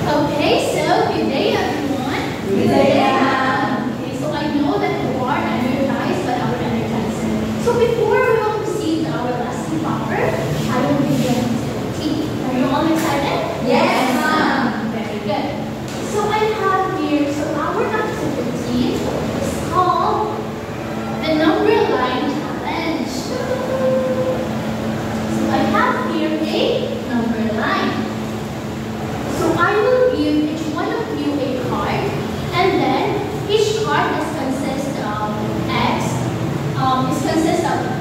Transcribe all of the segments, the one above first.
Okay, so good day everyone. Good day, ma'am. Okay, so I know that you are energized by our energizer. So before we will proceed to our lesson proper, I will begin with tea. Are you all excited? Yes, ma'am. Very good. So I have here, so our activity is called the number line challenge. So I have here a number line. So I will give each one of you a card, and then each card consists of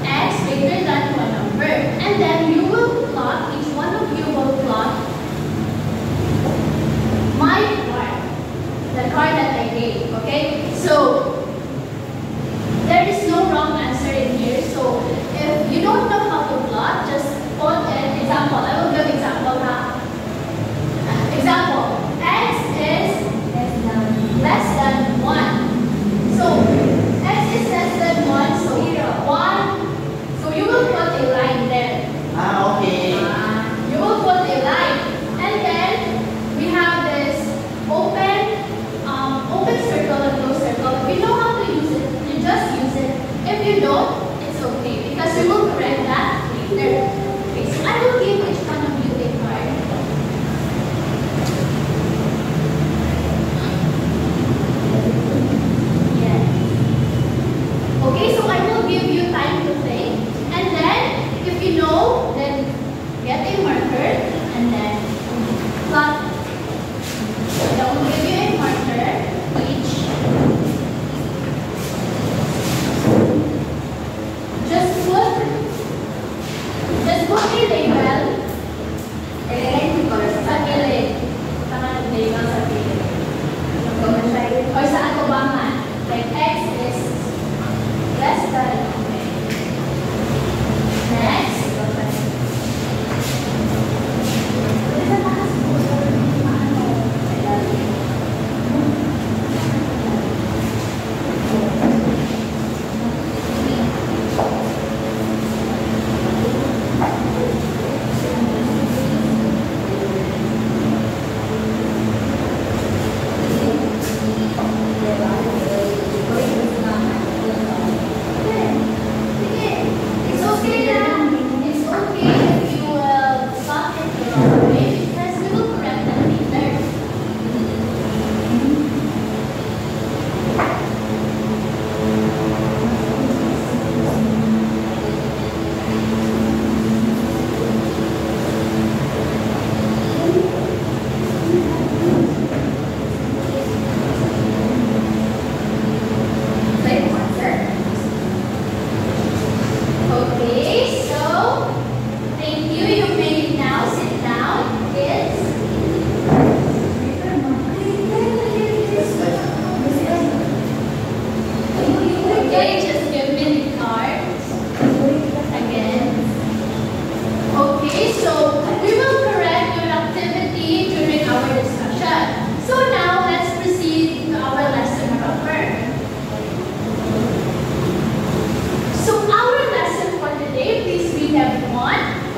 X greater than one number, and then you will plot. Each one of you will plot my card, the card that I gave. Okay, so there is no wrong answer in here. So if you don't know how to plot, just put an example. I will give example now. Example, X is less than 1. So, X is less than 1, so 1. So, you will put a line there. Okay. You will put a line. And then, we have this open circle and closed circle. If you know how to use it, you just use it. If you don't, it's okay, because we will correct that later. Okay, so I will give each one of you a card. Okay, so I will give you time to think, and then if you know, then get a marker and then plot. So I will give you a marker each. Just put a label. Sa gilid. Saka label sa gilid. Or sa atubangan. Like X is less than. Next.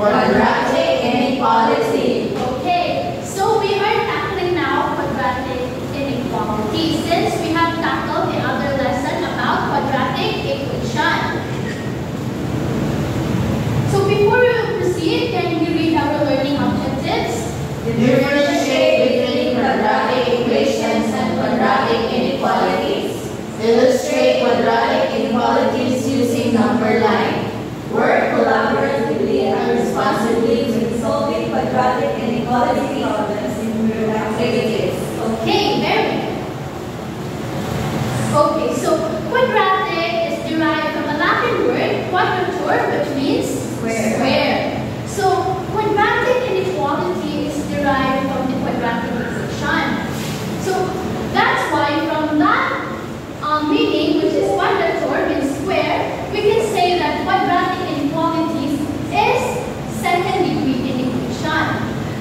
Quadratic inequality. Okay, so we are tackling now quadratic inequality, since we have tackled the other lesson about quadratic equation. So before we proceed, can we read our learning objectives? Differentiate between quadratic equations and quadratic inequalities. Illustrate quadratic inequalities using number line. Work collaboratively and responsibly with solving quadratic inequality problems in real activities. Okay, very good. Okay, so quadratic is derived from a Latin word, quadratur, which means square. So quadratic inequality is derived from the quadratic equation. So that's why from that meaning, which is quadratur, means square, we can say that quadratic inequalities is second degree inequation.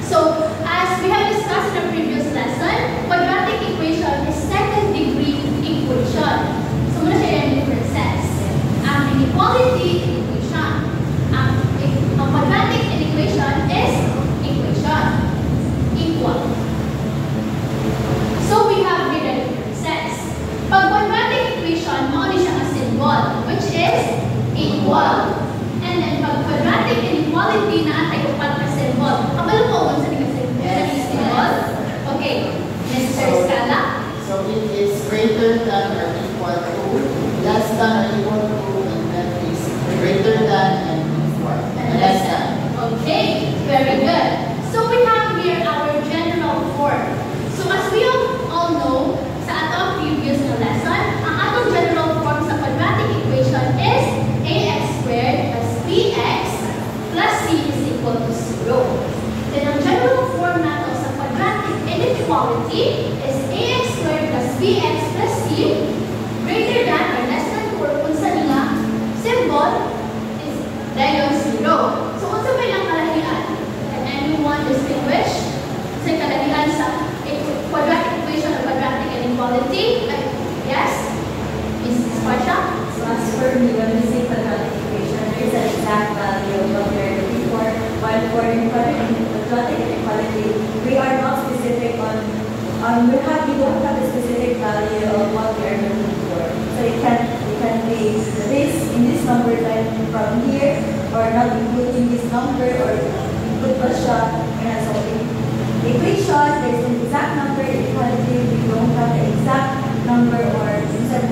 So as we have discussed inequality is ax squared plus bx plus c greater than or less than 4 kung saan nga symbol is dayon 0. So, kung sa may lang kalahian, can anyone distinguish sa kalahian sa quadratic equation or quadratic inequality? Yes? Is Sparta? So as for me, when we say quadratic equation, there is an exact value of what we are looking for. While for quadratic inequality, we are not specific on we don't have a specific value of what we are looking for. So it can be this in this number line from here, or not including this number, or include a shot. And so in equation, there is an exact number. In equality, we don't have the exact number or instead.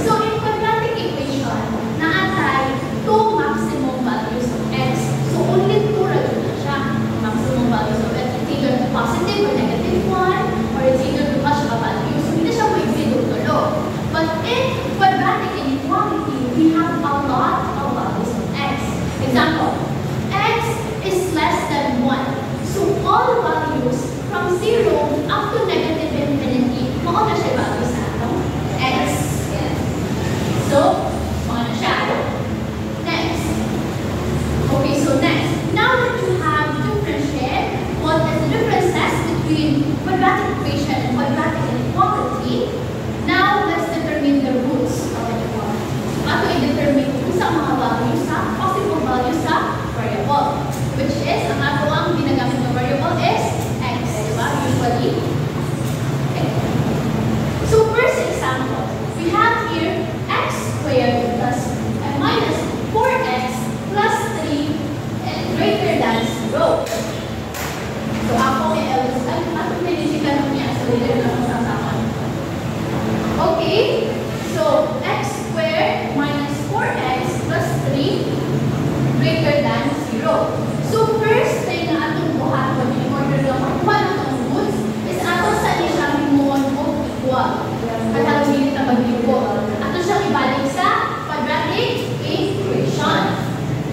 So, in quadratic equation, naatay 2 maximum values of x. So, only 2 radyo na siya. Maximum values of x. It's either positive or negative 1, or it's either bukas siya value. So, hindi siya mag-exceed o tulo. But in quadratic inequality, we have a lot of values of x. Example, x is less than 1. So, all values from 0 up to negative infinity, mauna siya values sa atong x. So, ano siya? Next. Okay, so next. Now that you have differentiated what is the differences between quadratic equation and quadratic inequality, now let's determine the roots of inequality. Ato i-determine kung sa mga values sa possible values sa variable, which is, ang ato ang ginagamit na variable is x, diba? Usually. Okay. So, first example, we have here x squared plus minus 4x plus 3 and greater than 0. So, ako may eldest, ako pinisikan mo niya, so hindi na ako sasama. Okay, so x squared minus 4x plus 3 greater than 0. So, first thing na atong buhaton in order na makuha ng itong roots is ato sa niya siya himuon o equal. At ang minit na mag-iwo. Ato siyang ibalik sa quadratic equation.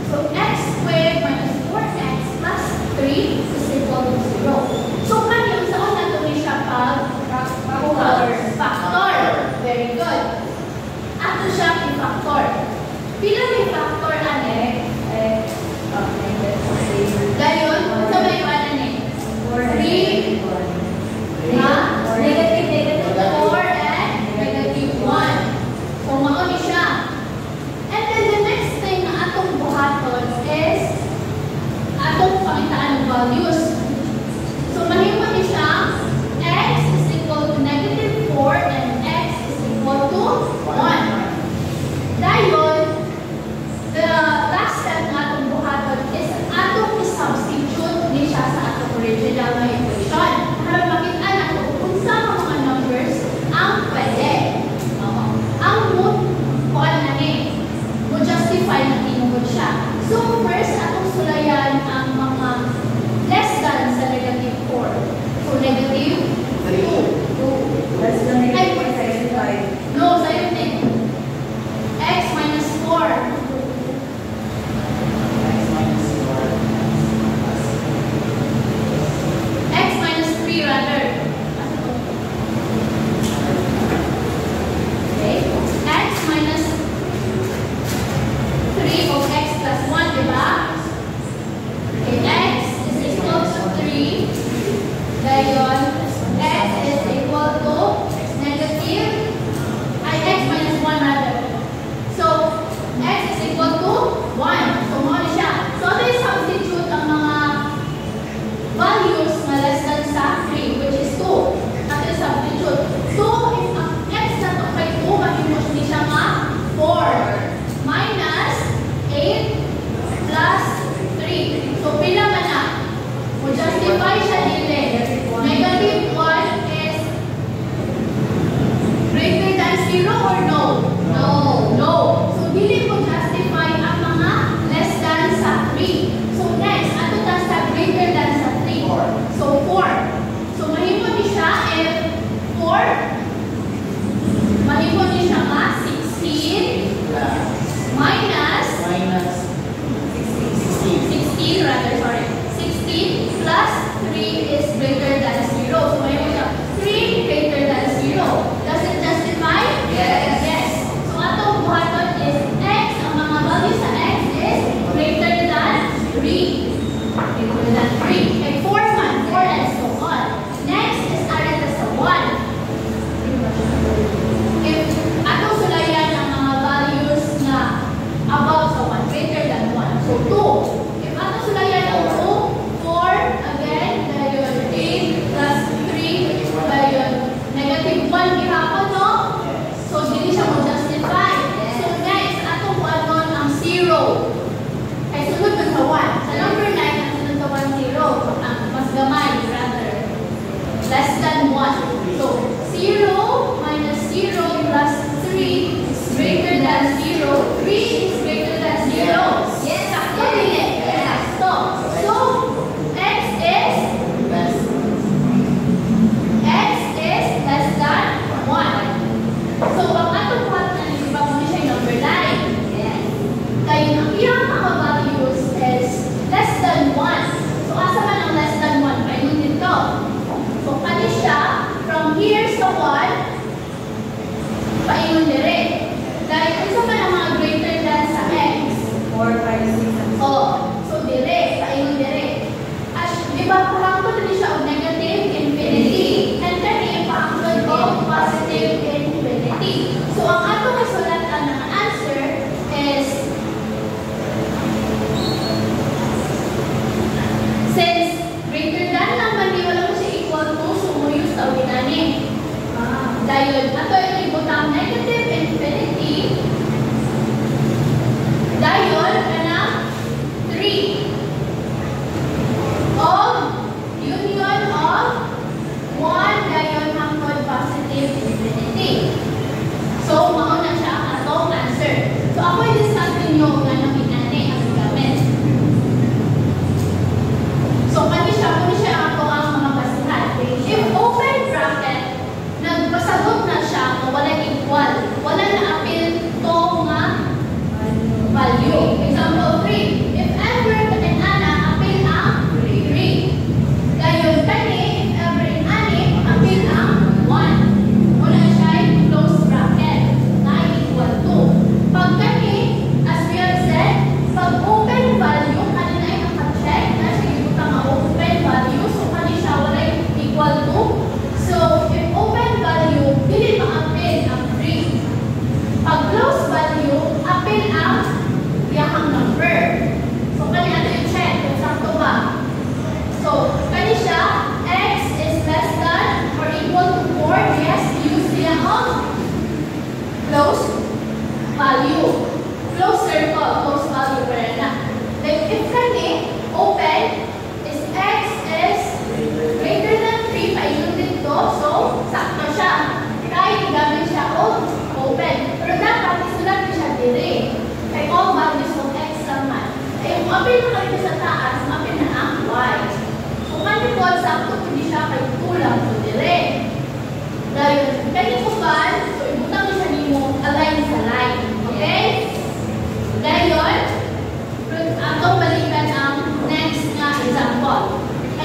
So, x squared minus 4x plus 3 is equal to 0. So, kanyang saan nato niya siya factor. Very good. Ato siyang i-factor. Pila may factor, ane? Gayon, sa may ano ni? 3, negative 4 and negative 1. So, mauni siya. And then the next thing na atong buhaton is atong pangitaan ng values. So, mahimo ni siya x is equal to negative 4 and x is equal to 1. Dayon, the last step na atong buhaton is atong i-substitute ni siya sa atong original na equation. Para makita nato kung sa mga numbers ang pwede. Ang mood, kung ano na ni, mo justify na tinugod siya. So, first, atong sulayan ang mga less than sa negative 4. So, negative 2. That's the negative 5. No, sa'yo din. X minus 4. X minus 3 rather. Okay. X minus 3 of x plus 1, diba? Okay, x is equal to 3. Gayon, x is equal to negative, x minus 1 rather. So, x is equal to 1. So, muna siya. So, ito yung substitute ang mga values na less than sa 3, which is 2. Ito yung substitute. So, if ang x na ito kay 2, mahimos ni siya nga 4 minus 8 plus 3. So, pila man na? Kung justify siya nila, negative 1 is greater than 0 or no? No. No. So, dili ko justify ang mga less than sa 3. So, next, ato ta sa greater than sa 3. So, 4. So, mahimo ni siya if 4, mahimo ni siya nga 16 minus 16 rather, sorry. 16 plus 3 is greater than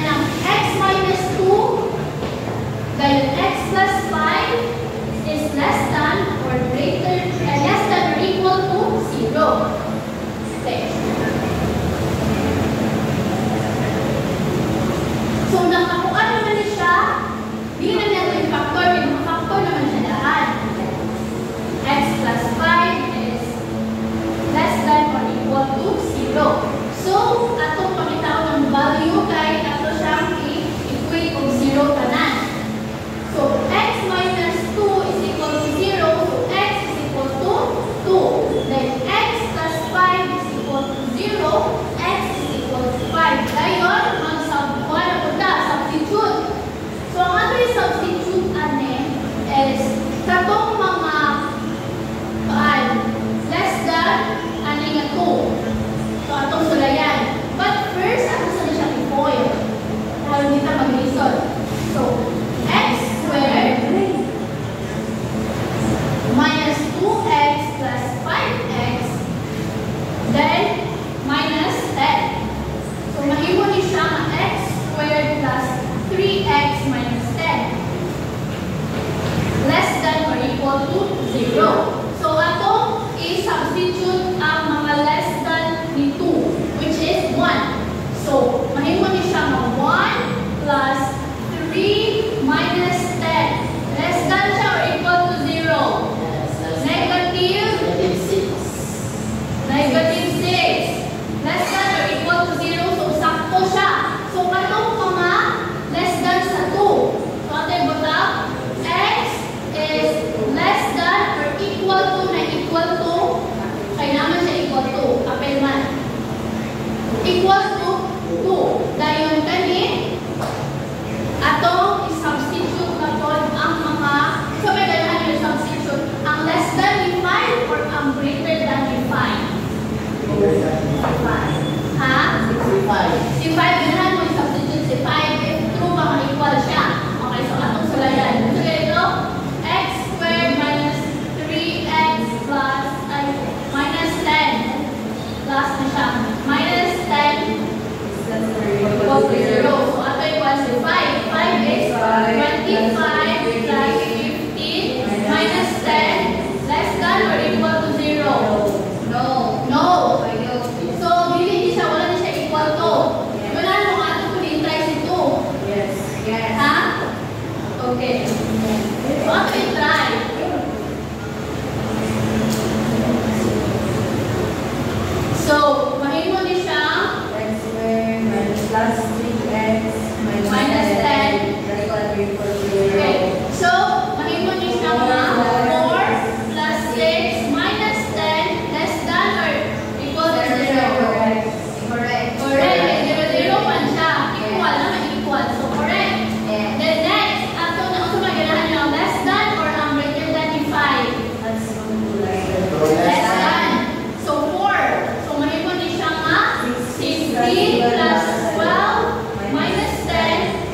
And ang x minus 2, dahil x plus 5 is less than or equal to 0. Okay. So, nakakuha naman siya. Hindi na natin yung factor. May mga factor naman siya lahat. X plus 5 is less than or equal to 0. So, atong pangitaon ng value kay ato siyang i-equate of 0 tanan. So, x minus 2 is equal to 0. So, x is equal to 2. Then, x plus 5 is equal to 0. X is equal to 5. Dayon, substitute. So, ang ato substitute is katong mga less than nga 2. So, atong sulayan. But first, ato sa siya i-foil. Para hindi na mag-lisod. So, x squared minus 2x plus 5x then minus 10. So, mahimo ni siya nga x squared plus 3x minus 10 less than or equal to 0. So, ato i-substitute ang mga less than ni 2, which is 1. So, mahimo ni siya nga 1 plus 3 minus 10. Less than siya or equal to 0? Negative 6. Negative 6. Less than or equal to 0. So, sakto siya. So, katong mga less than sa 2. So, ato ibutang x is less than or equal to na equal to. Kaya naman siya equal to. Apel man. Equal to 2. Dayon kani, atong i-substitute naton ang mga, so may ganahan yung substitute, ang less than ni 5 or ang greater than ni 5? Ha? Si 5, ganahan mo i-substitute si 5 if true baka equal siya. Okay, so atong sulayan. So ganito, x squared minus 3x plus, minus 10 plus na siya. Minus 10 equal to 0. So, ato equal to 5. 5 is 25 plus 15 minus 10 less than or equal to 0? No. No. So, dili siya, wala na siya equal to. Wala mo nga ito kung i-try si 2. Yes. Ha? Okay. So, ato i-try. So, mahimo ni siya Plus 3x minus 10 okay. So, mahimo ni siya nga 4 plus 6 minus 10 less than or equal to 0. Correct. Correct. 0 man siya. Equal naman equal. So, correct. Yeah. Then next, ato na ito maganahan nyo less than or ang greater than ni 5? Less than. So, 4. So, mahimo ni siya nga 16 plus 12 minus 10.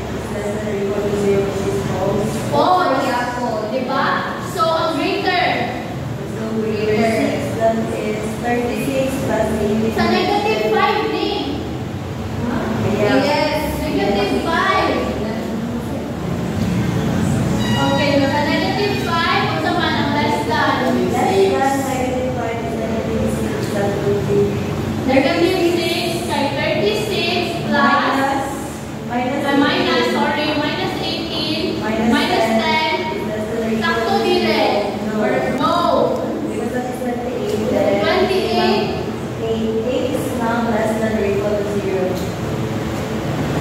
Oh, diba? So, ang greater. That is 36 plus 8. Sa negative 5 ni. Yes. Negative 5. Okay, sa negative 5, kung sa man ang less than. Negative 5 is negative 6 plus 2. Negative 6 kay 36 plus minus 18 minus 10. Sakto dire. No. Because that is 28. 28. 8 is now less than or equal to 0.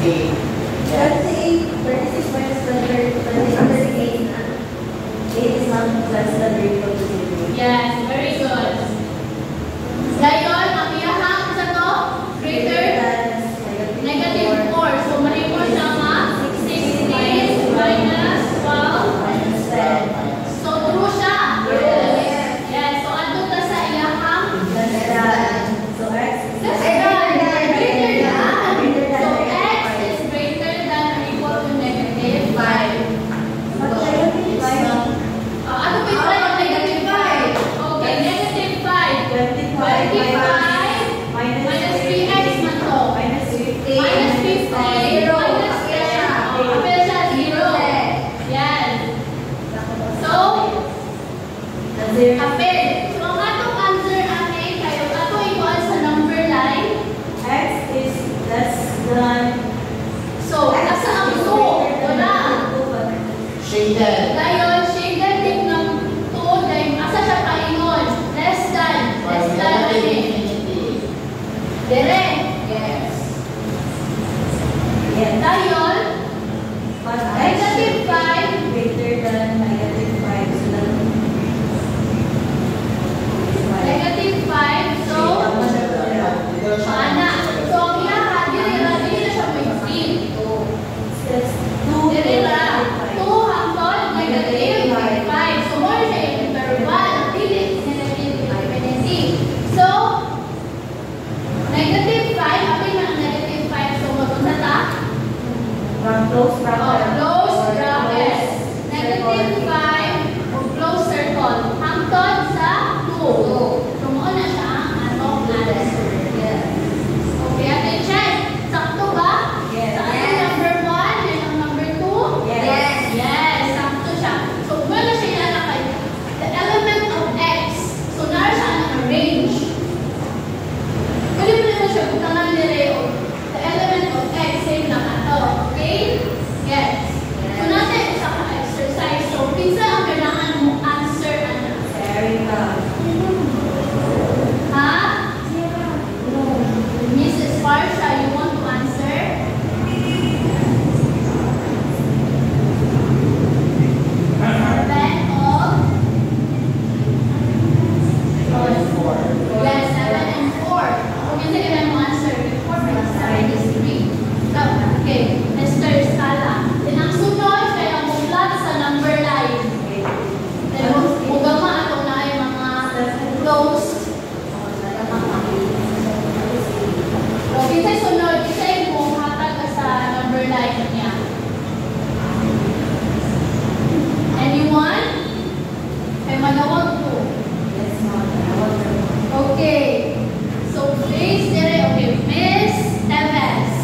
8. 38, 36 minus 38 na. 8 is now less than or equal to 0. Yes, very good. Dayon, ang iyahang sa to, greater negative 4. So, mahimo siya nga 16 minus 12 Minus 10. So, true siya. Yes. So, ano ta sa iyahang? So x Less than. Greater than. So, x is greater than or equal to negative 5. shaded. Dayon, shaded din ng 2, dahil asa siya paingon. Less than Infinity. Dire. Yes. Yes. Dayon, But negative 5, greater than negative 5. So that negative 5, so, ana. So, ang iyaha, dili na siya may screen. Dili na. 2 hangtod, negative 5. So, more siya yung interval. Dili, negative infinity. So, negative 5, apin na ang negative 5. So, mag-unsa ta? from close bracket. Close bracket. Negative 5 o close circle. Hangtod sa 2. So, mo na siya ang atong answer. Yes. Okay, atin check. Sakto ba? Yes. Sa ating number 1 and ang number 2? Yes. Yes, sakto siya. So, wala siya yan na kay the element of x. So, nara siya ang range. Pwede mo na siya butangan nila yung the element of x, same lang ato. Okay? Yes. So, natin sa exercise. So, pinsa ang kailangan mo answer ano? Very good. Ha? Mrs. Parsha, you want to answer? Seven of? Yes, 7 and 4. Kung hindi ka mo answer, 4 plus 7 is 3. So, okay, Mr. Scala. Then ang sunod, kaya mo plot sa number line. Then, mugama atong na ay mga closed. So, kisa'y sunod, kisa'y mo hatag ka sa number line niya. Anyone? Kay manawag po. Yes, ma'am. I want to. Okay. So, please, dire, okay, Miss Teves.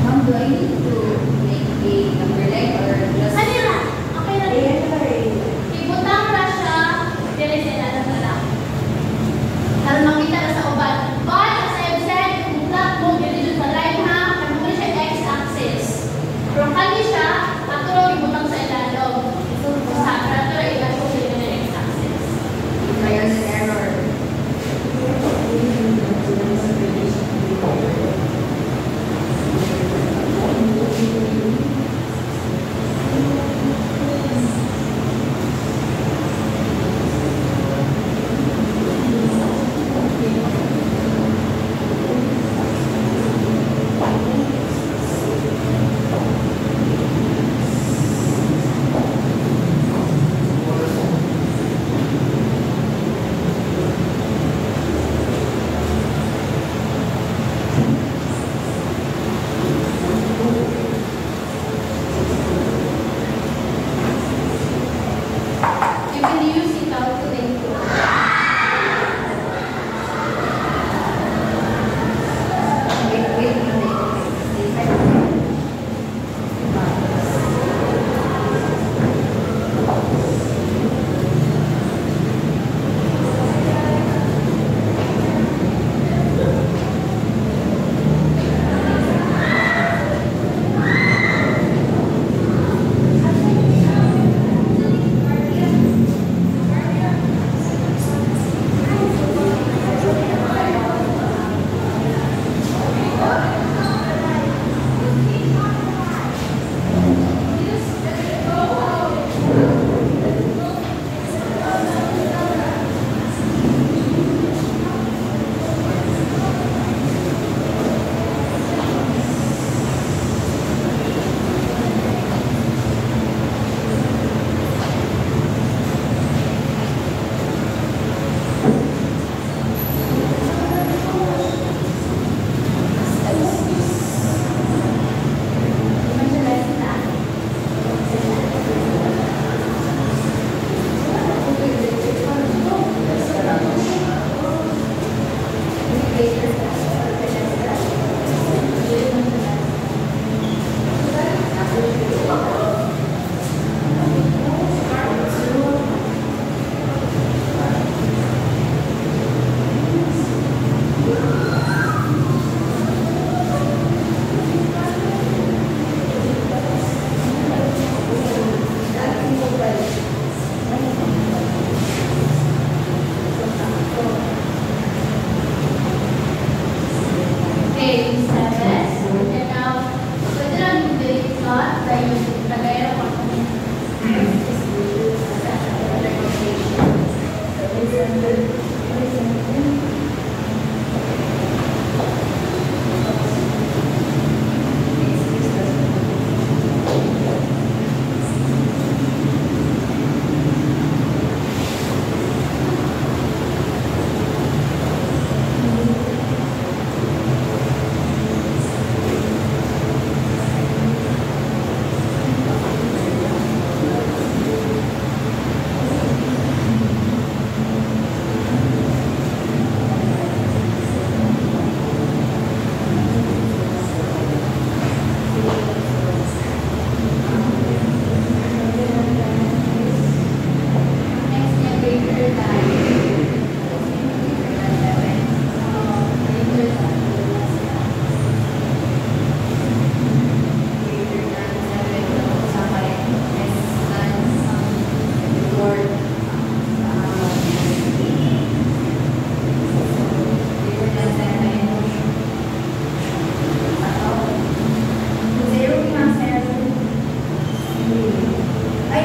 Ma'am, do I need to make a number line or just... Kanila, okay na. Ibutang ra siya, dire sila na lang. Para makita na sa uban. But, as I've said, kung plot mo, dire dyan sa line ha, kung mo siya x-axis. Pero kani siya, ato lang ibutang sa ilalog. Sa ato lang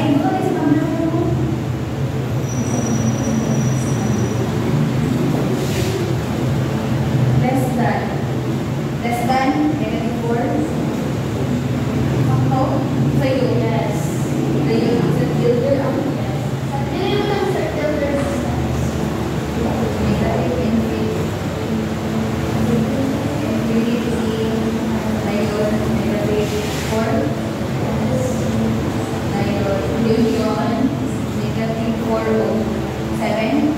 Ay, ito is number mo. Less than -4. Ako, sa'yo. Yes. Sa'yo, sa filter ako. Dili lang sa filter distance. Negative infinity. Infinity. Ngayon, -4. Ngayon, union. -4 o 7.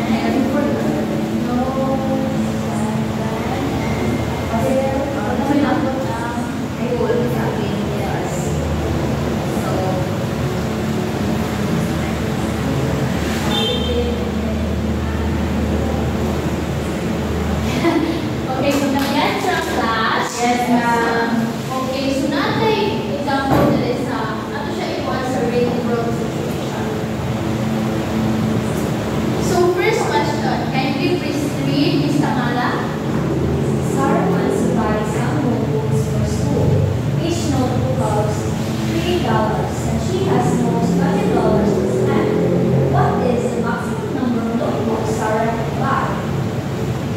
-4. No. Kasi, ako ay wall sa akin. Yes. So, Okay, so nag-get sa class. Yes, ma'am. Okay, so natin example dili sa ato siya i-on sa rate growth situation. So first question, kindly please read Ms. Tamala. Sarah wants to buy some notebooks for school. Each notebook costs $3 and she has almost $20 to spend. What is the maximum number of notebooks Sarah can buy?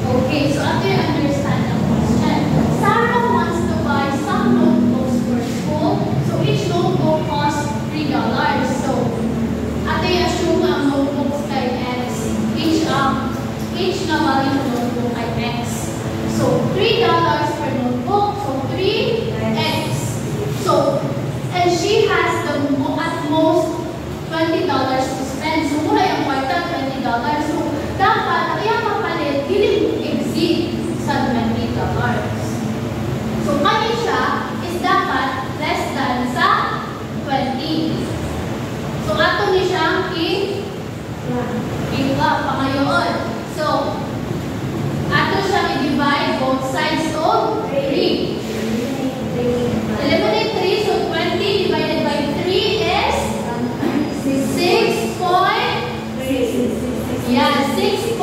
Okay, so after you understand the question, Sarah wants to buy some notebooks for school. So each notebook costs $3. So after you assume ang notebooks kay X, each na value ng notebook ay X. So $3 per notebook, so 3X. So, and she has at most $20 to spend. So mura yung kwarta, $20. So dapat ang iyang kapalit dili exceed sa $20. So kani siya is dapat less than sa 20. So ato ni siyang i-up pangayoon. So ato siyang i-divide both sides of 3. Eliminate 3, so 20 divided by 3 is 6. Yeah, 6.67.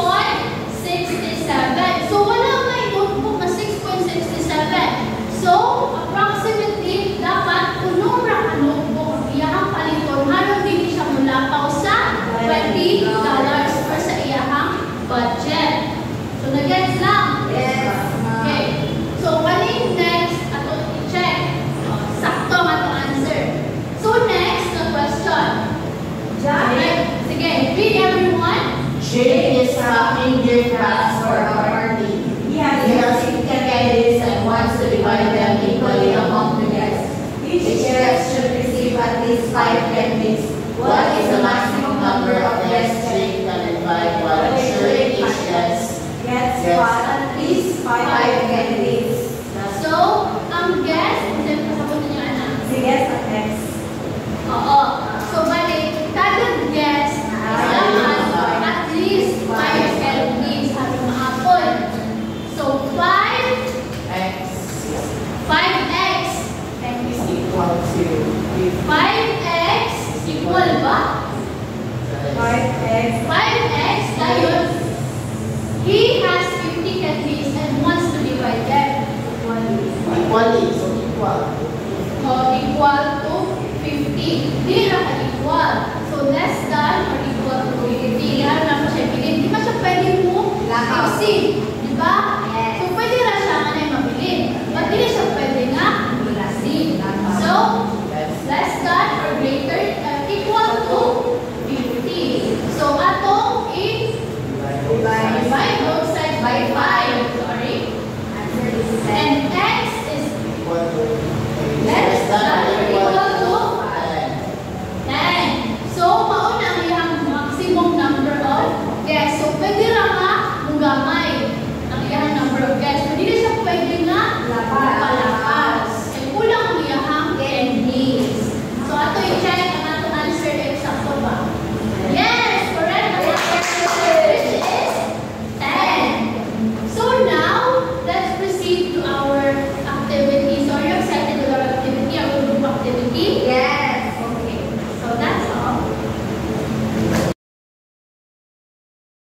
So wala may notebook na 6.67. So approximately dapat puno ra ka notebook ang iyahang paliton harong dili siya mulapaw sa $20 or sa iyahang budget. So nag-gets lang? yes. Okay. So kaning next ato i-check. Sakto ang ato answer. So next na question. Okay. Sige, read everyone. Jake is packing gift bags for a party. He has 50 candies and wants to divide them equally among the guests. Each guest should receive at least 5 candies. What is the maximum number of guests Jake can invite while ensuring each guest Gets Yes. at least 5 candies. So, ang guest, kasi kasabot niya anak. Si gets at X. Oo. So, balik, kada guest is dapat at least 5 LPs at maapon. So, 5x is equal to 5x equal ba? 5X. 5x ngayon, he has 50 candies and wants to divide them. equally, so equal. Equal